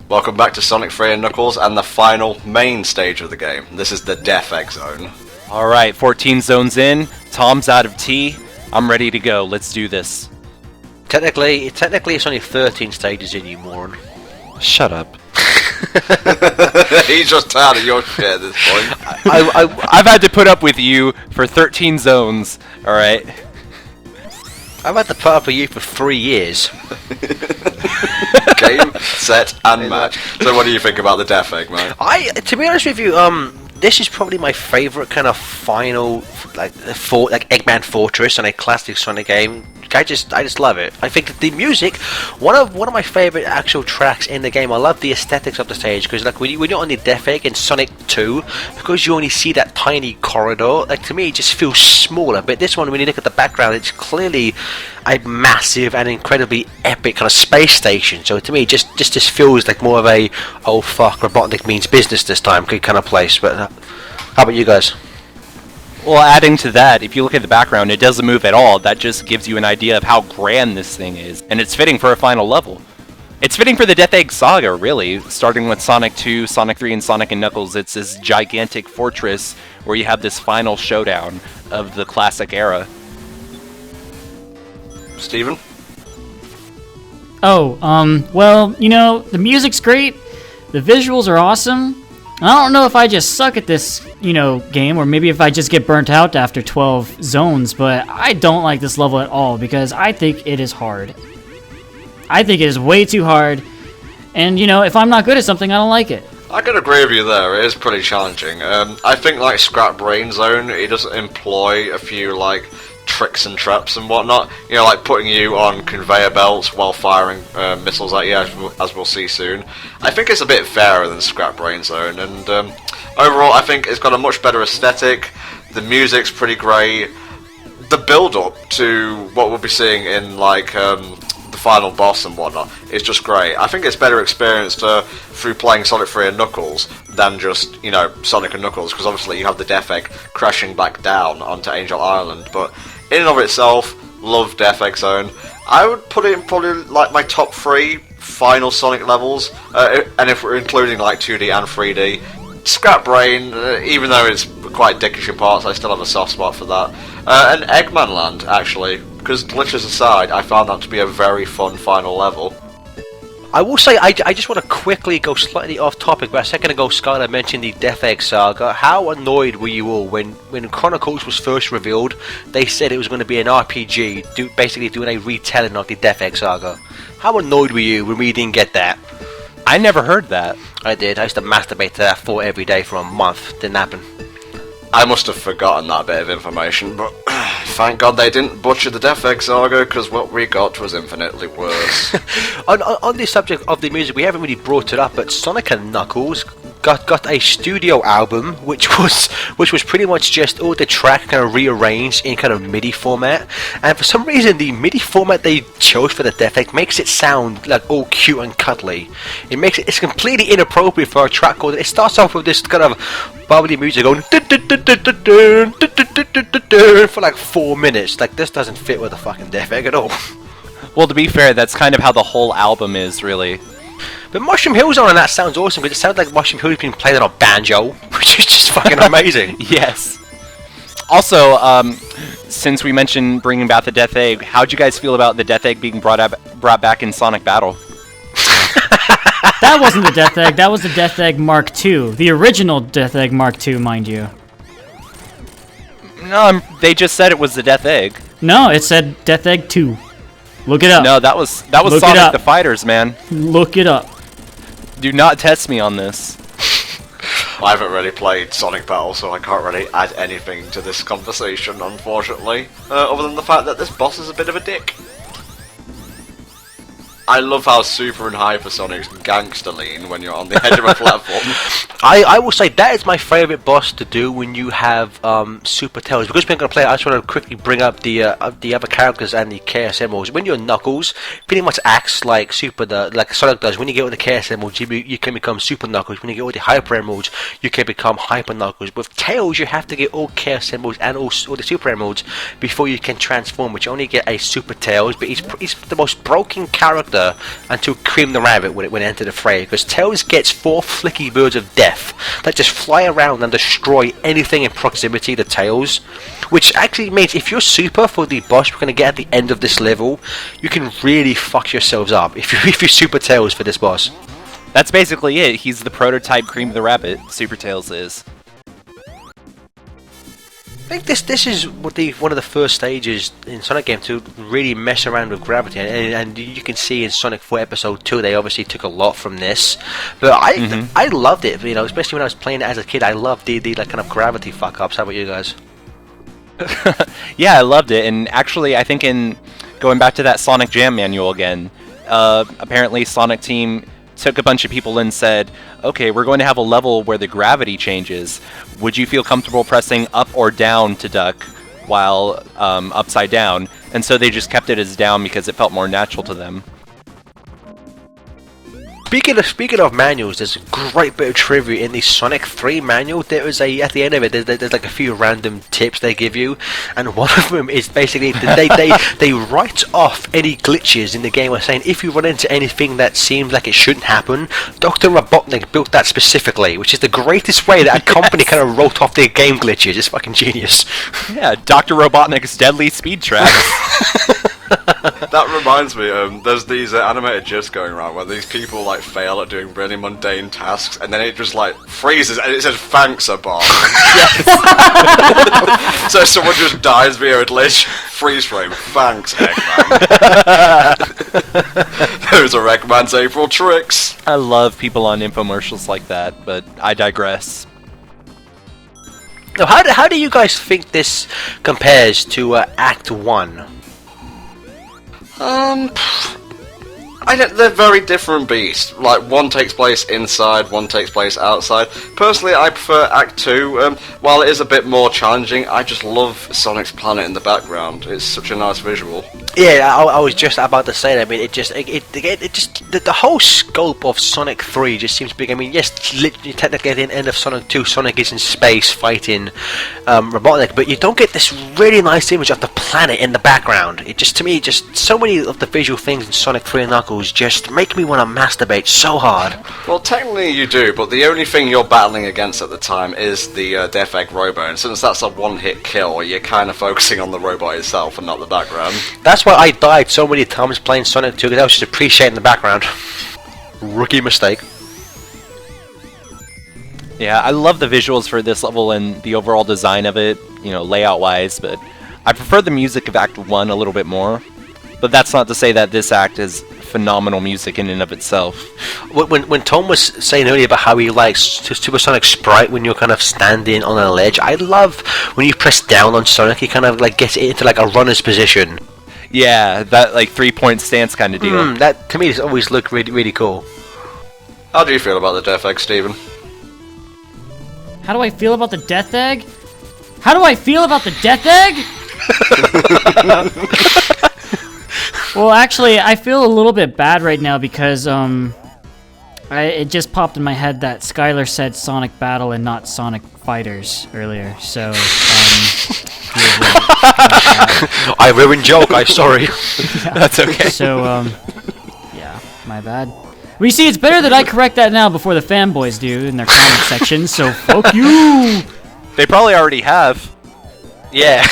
Welcome back to Sonic 3 and Knuckles and the final main stage of the game. This is the Death Egg Zone. Alright, 14 zones in, Tom's out of tea, I'm ready to go, let's do this. Technically it's only 13 stages in, you moron. Shut up. He's just tired of your shit at this point. I've had to put up with you for 13 zones, alright? I've had to put up with you for 3 years. Game, set, and match. So what do you think about the Death Egg, man? To be honest with you, this is probably my favourite kind of final, like Eggman Fortress and a classic Sonic game. I just love it. I think that the music, one of my favourite actual tracks in the game. I love the aesthetics of the stage because like when you're on the Death Egg in Sonic 2, because you only see that tiny corridor, like to me it just feels smaller. But this one, when you look at the background, it's clearly a massive and incredibly epic kind of space station. So to me, it just feels like more of a oh fuck, Robotnik means business this time kind of place. But how about you guys? Well, adding to that, if you look at the background, it doesn't move at all. That just gives you an idea of how grand this thing is. And it's fitting for a final level. It's fitting for the Death Egg saga, really. Starting with Sonic 2, Sonic 3, and Sonic & Knuckles, it's this gigantic fortress where you have this final showdown of the classic era. Steven? Well, you know, the music's great, the visuals are awesome. I don't know if I just suck at this, game, or maybe if I just get burnt out after 12 zones, but I don't like this level at all because I think it is hard. I think it is way too hard, and, if I'm not good at something, I don't like it. I can agree with you there, it is pretty challenging. I think like Scrap Brain Zone, it does employ a few like tricks and traps and whatnot, like putting you on conveyor belts while firing missiles at you, as we'll see soon. I think it's a bit fairer than Scrap Brain Zone, and overall I think it's got a much better aesthetic, the music's pretty great, the build-up to what we'll be seeing in like the final boss and whatnot is just great. I think it's better experienced through playing Sonic 3 and Knuckles than just, Sonic and Knuckles, because obviously you have the Death Egg crashing back down onto Angel Island, but in and of itself, love Death Egg Zone. I would put it in probably like my top 3 final Sonic levels, and if we're including like 2D and 3D. Scrap Brain, even though it's quite dickish in parts, I still have a soft spot for that. And Eggman Land, actually, because glitches aside, I found that to be a very fun final level. I will say, I just want to quickly go slightly off topic, but a second ago Skylar mentioned the Death Egg Saga. How annoyed were you all when Chronicles was first revealed, they said it was going to be an RPG, basically doing a retelling of the Death Egg Saga? How annoyed were you when we didn't get that? I never heard that. I did. I used to masturbate to that thought every day for a month. Didn't happen. I must have forgotten that bit of information, but thank God they didn't butcher the Death Egg Saga, because what we got was infinitely worse. on the subject of the music, we haven't really brought it up, but Sonic and Knuckles got a studio album, which was pretty much just all the track kind of rearranged in kind of MIDI format, and for some reason the MIDI format they chose for the Death Egg makes it sound like all cute and cuddly. It's completely inappropriate for a track called. It starts off with this kind of bubbly music going for like 4 minutes. Like, this doesn't fit with the fucking Death Egg at all. Well, to be fair, that's kind of how the whole album is, really. But Mushroom Hill's on, and that sounds awesome, because it sounds like Mushroom Hill's been played on a banjo, which is just fucking amazing. Yes. Also, since we mentioned bringing back the Death Egg, how'd you guys feel about the Death Egg being brought back in Sonic Battle? That wasn't the Death Egg, that was the Death Egg Mark II. The original Death Egg Mark II, mind you. No, they just said it was the Death Egg. No, it said Death Egg 2. Look it up. No, that was Sonic the Fighters, man. Look it up. Do not test me on this. I haven't really played Sonic Battle, so I can't really add anything to this conversation, unfortunately. Other than the fact that this boss is a bit of a dick. I love how Super and Hypersonics gangster lean when you're on the edge of a platform. I will say that is my favourite boss to do when you have Super Tails. Because we're going to play, I just want to quickly bring up the other characters and the Chaos Emeralds. When you're Knuckles, pretty much acts like like Sonic does. When you get all the Chaos Emeralds, you can become Super Knuckles. When you get all the Hyper Emeralds, you can become Hyper Knuckles. With Tails, you have to get all Chaos Emeralds and all the Super Emeralds before you can transform, which you only get a Super Tails. But he's the most broken character together until Cream the Rabbit when it entered the fray, because Tails gets 4 flicky birds of death that just fly around and destroy anything in proximity to Tails, which actually means if you're super for the boss we're going to get at the end of this level, you can really fuck yourselves up if you super Tails for this boss. That's basically it. He's the prototype Cream the Rabbit, Super Tails is. I think this is one of the first stages in Sonic game to really mess around with gravity, and you can see in Sonic 4 Episode 2 they obviously took a lot from this, but I loved it, you know, especially when I was playing it as a kid. I loved the like kind of gravity fuck ups. How about you guys? Yeah, I loved it, and actually I think in going back to that Sonic Jam manual again, apparently Sonic Team took a bunch of people and said, okay, we're going to have a level where the gravity changes. Would you feel comfortable pressing up or down to duck while upside down? And so they just kept it as down because it felt more natural to them. Speaking of manuals, there's a great bit of trivia in the Sonic 3 manual. There is at the end of it, there's like a few random tips they give you, and one of them is basically they write off any glitches in the game by saying if you run into anything that seems like it shouldn't happen, Dr. Robotnik built that specifically, which is the greatest way that a company kind of wrote off their game glitches. It's fucking genius. Yeah, Dr. Robotnik's deadly speed tracks. That reminds me, there's these animated GIFs going around where these people like fail at doing really mundane tasks, and then it just like freezes and it says "Thanks, a bomb." So someone just dies via a glitch. Freeze frame. Thanks, Eggman. Those are Eggman's April tricks. I love people on infomercials like that, but I digress. Now, how do you guys think this compares to Act 1? They're very different beasts. Like, one takes place inside, one takes place outside. Personally, I prefer Act 2. While it is a bit more challenging, I just love Sonic's planet in the background. It's such a nice visual. Yeah, I was just about to say that. I mean, the whole scope of Sonic 3 just seems big. I mean, yes, literally, technically at the end of Sonic 2, Sonic is in space fighting Robotnik, but you don't get this really nice image of the planet in the background. It just, to me, just so many of the visual things in Sonic 3 and Knuckles just make me want to masturbate so hard. Well, technically you do, but the only thing you're battling against at the time is the Death Egg robot, and since that's a one-hit kill, you're kind of focusing on the robot itself and not the background. That's why I died so many times playing Sonic 2, because I was just appreciating the background. Rookie mistake. Yeah, I love the visuals for this level and the overall design of it, you know, layout-wise, but I prefer the music of Act 1 a little bit more. But that's not to say that this act is phenomenal music in and of itself. When Tom was saying earlier about how he likes Supersonic Sprite when you're kind of standing on a ledge, I love when you press down on Sonic, he kind of like gets it into like a runner's position. Yeah, that like 3-point stance kind of deal. That to me has always looked really, really cool. How do you feel about the Death Egg, Steven? How do I feel about the Death Egg? How do I feel about the Death Egg? Well, actually, I feel a little bit bad right now because it just popped in my head that Skylar said Sonic Battle and not Sonic Fighters earlier. So, I ruined joke. I'm sorry. Yeah. That's okay. So, yeah, my bad. Well, you see, it's better that I correct that now before the fanboys do in their comment section. So, fuck you. They probably already have. Yeah.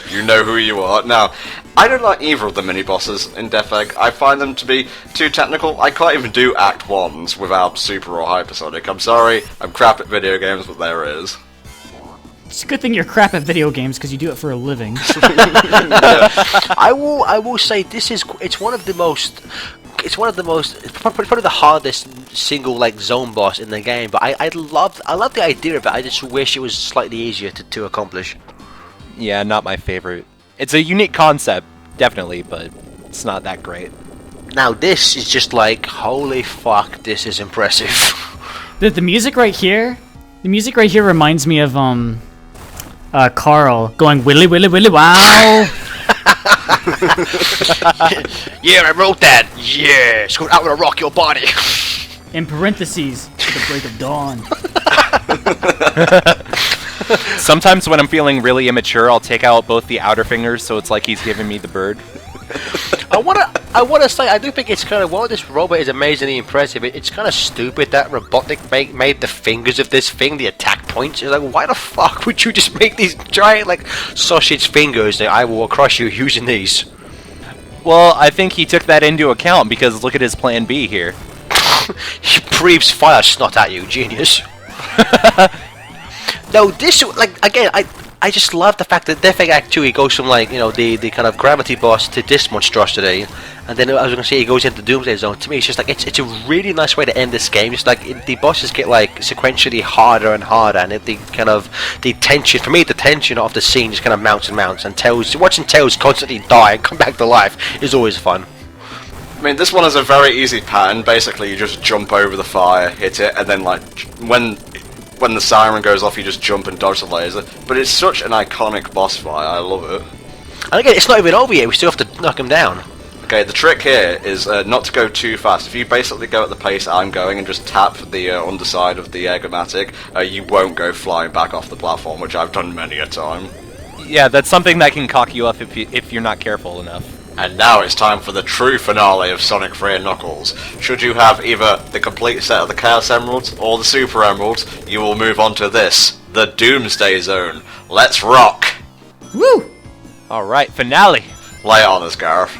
You know who you are. Now, I don't like either of the mini-bosses in Death Egg. I find them to be too technical. I can't even do Act 1s without Super or Hypersonic. I'm sorry, I'm crap at video games, but there it is. It's a good thing you're crap at video games because you do it for a living. I will say it's probably the hardest single like zone boss in the game, but I love the idea of it. I just wish it was slightly easier to accomplish. Yeah, not my favorite. It's a unique concept, definitely, but it's not that great. Now this is just like, holy fuck, this is impressive. The music right here, reminds me of Carl going willy willy willy wow. Yeah, I wrote that. Yeah, it's going out with a rock your body. In parentheses, to the break of dawn. Sometimes when I'm feeling really immature, I'll take out both the outer fingers, so it's like he's giving me the bird. I I wanna say I do think it's kind of, while this robot is amazingly impressive, it's kind of stupid that Robotnik made the fingers of this thing the attack points. It's like, why the fuck would you just make these giant like sausage fingers that I will crush you using these? Well, I think he took that into account because look at his plan B here. He breathes fire snot at you, genius. No, this, like, again, I just love the fact that Death Egg Act 2, he goes from, like, you know, the kind of gravity boss to this monstrosity, and then I was gonna say he goes into Doomsday Zone. To me, it's just like, it's a really nice way to end this game. Just like, the bosses get, like, sequentially harder and harder, and the tension, for me, the tension of the scene just kind of mounts and mounts, and watching Tails constantly die and come back to life is always fun. I mean, this one has a very easy pattern. Basically, you just jump over the fire, hit it, and then, like, when the siren goes off, you just jump and dodge the laser. But it's such an iconic boss fight, I love it. And again, it's not even over yet, we still have to knock him down. Okay, the trick here is not to go too fast. If you basically go at the pace I'm going and just tap the underside of the Egg-O-Matic, you won't go flying back off the platform, which I've done many a time. Yeah, that's something that can cock you up if you're not careful enough. And now it's time for the true finale of Sonic 3 and Knuckles. Should you have either the complete set of the Chaos Emeralds or the Super Emeralds, you will move on to this, the Doomsday Zone. Let's rock! Woo! Alright, finale! Lay it on us, Gareth.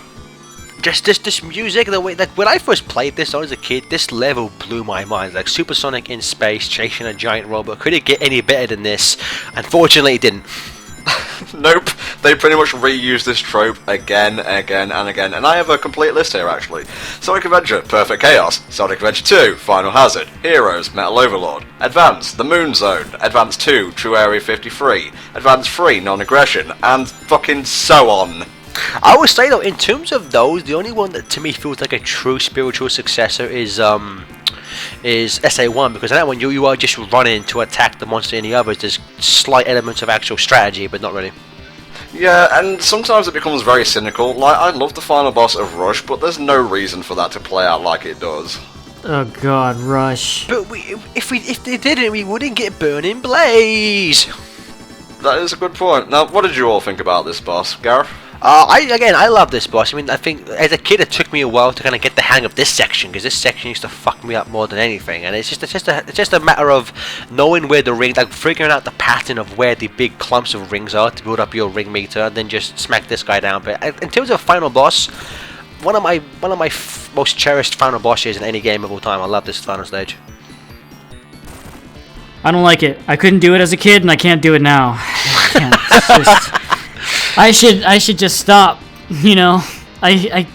Just this music, the way, like, when I first played this when I was a kid, this level blew my mind. Like, Supersonic in space, chasing a giant robot. Could it get any better than this? Unfortunately, it didn't. Nope, they pretty much reuse this trope again, and again, and I have a complete list here actually. Sonic Adventure, Perfect Chaos, Sonic Adventure 2, Final Hazard, Heroes, Metal Overlord, Advance, The Moon Zone, Advance 2, True Area 53, Advance 3, Non-Aggression, and fucking so on. I would say though, in terms of those, the only one that to me feels like a true spiritual successor is SA1, because in that one you are just running to attack the monster. In the others, there's slight elements of actual strategy, but not really. Yeah, and sometimes it becomes very cynical. Like, I love the final boss of Rush, but there's no reason for that to play out like it does. Oh god, Rush. But if they didn't, we wouldn't get Burning Blaze. That is a good point. Now, what did you all think about this boss, Gareth? I love this boss. I mean, I think as a kid it took me a while to kind of get the hang of this section, because this section used to fuck me up more than anything. And it's just a matter of knowing where the ring, like figuring out the pattern of where the big clumps of rings are to build up your ring meter, and then just smack this guy down. But in terms of final boss, one of my most cherished final bosses in any game of all time. I love this final stage. I don't like it. I couldn't do it as a kid, and I can't do it now. I can't. It's just, I should just stop. You know,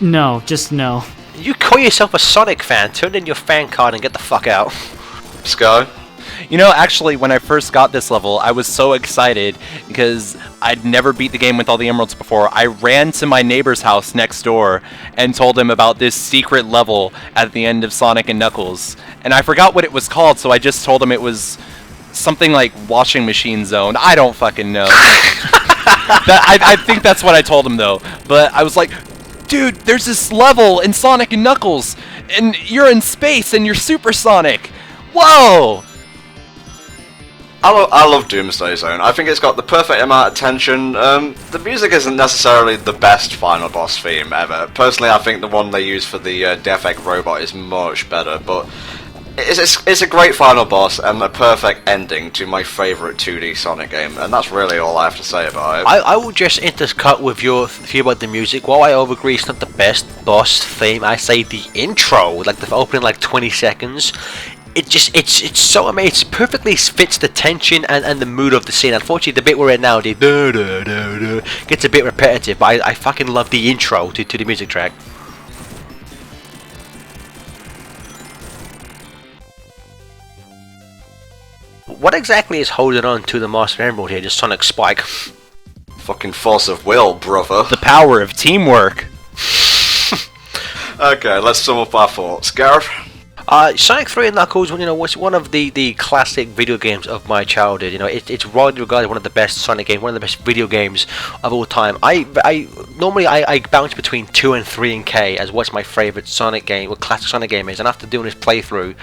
no, just no. You call yourself a Sonic fan? Turn in your fan card and get the fuck out. Sky? You know, actually, when I first got this level, I was so excited because I'd never beat the game with all the emeralds before. I ran to my neighbor's house next door and told him about this secret level at the end of Sonic and Knuckles. And I forgot what it was called, so I just told him it was something like Washing Machine Zone. I don't fucking know. I think that's what I told him, though. But I was like, dude, there's this level in Sonic and Knuckles, and you're in space, and you're supersonic. Whoa! I love Doomsday Zone. I think it's got the perfect amount of tension. The music isn't necessarily the best final boss theme ever. Personally, I think the one they use for the Death Egg robot is much better, but it's a great final boss and a perfect ending to my favourite 2D Sonic game, and that's really all I have to say about it. I will just intercut with your view about the music. While I agree it's not the best boss theme, I say the intro, like the opening like 20 seconds, it's so amazing. It perfectly fits the tension and the mood of the scene. Unfortunately, the bit we're in now, the gets a bit repetitive, but I fucking love the intro to the music track. What exactly is holding on to the Master Emerald here? Just Sonic Spike? Fucking force of will, brother. The power of teamwork. Okay, let's sum up our thoughts. Gareth? Sonic 3 and Knuckles, you know, was one of the classic video games of my childhood. You know, it's widely regarded one of the best Sonic games, one of the best video games of all time. I normally bounce between 2 and 3 and K as what's my favorite Sonic game, what classic Sonic game is. And after doing this playthrough,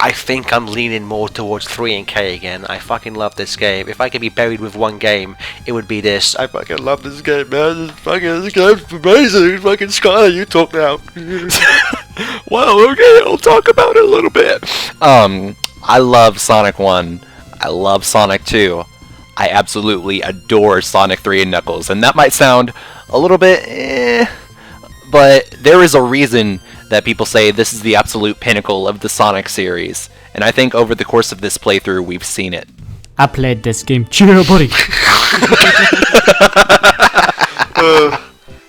I think I'm leaning more towards 3 and K again. I fucking love this game. If I could be buried with one game, it would be this. I fucking love this game, man. This game's amazing. Fucking Skylar, you talk now. Well, okay, I'll talk about it a little bit. I love Sonic 1. I love Sonic 2. I absolutely adore Sonic 3 and Knuckles. And that might sound a little bit but there is a reason that people say this is the absolute pinnacle of the Sonic series. And I think over the course of this playthrough, we've seen it. I played this game. Chill, buddy.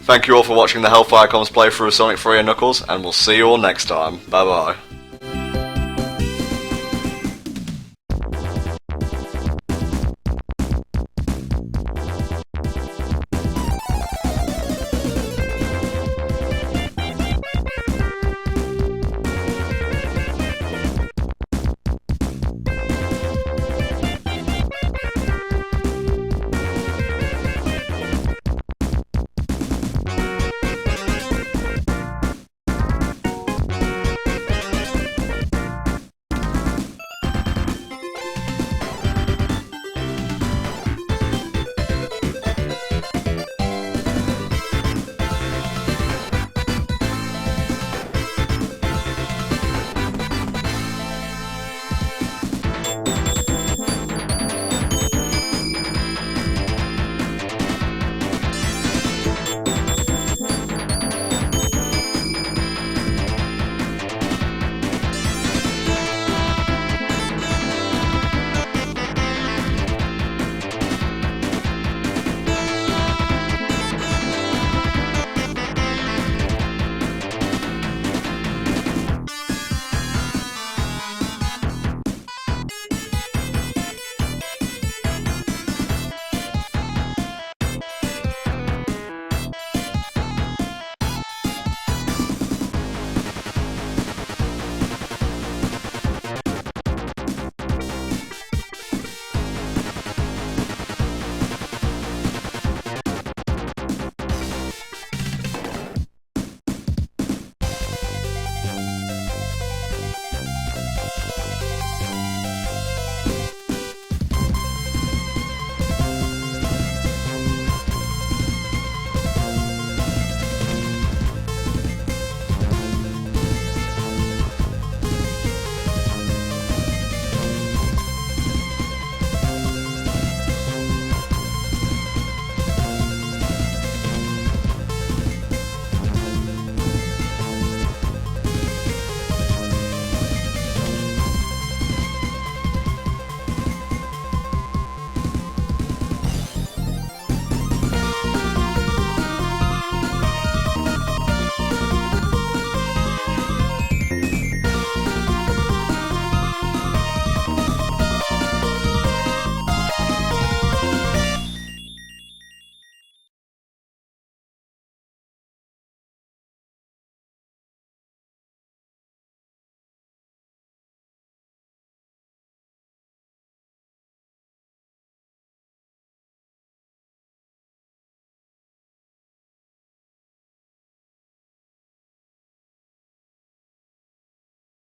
Thank you all for watching the HellfireComms playthrough of Sonic 3 and Knuckles, and we'll see you all next time. Bye bye.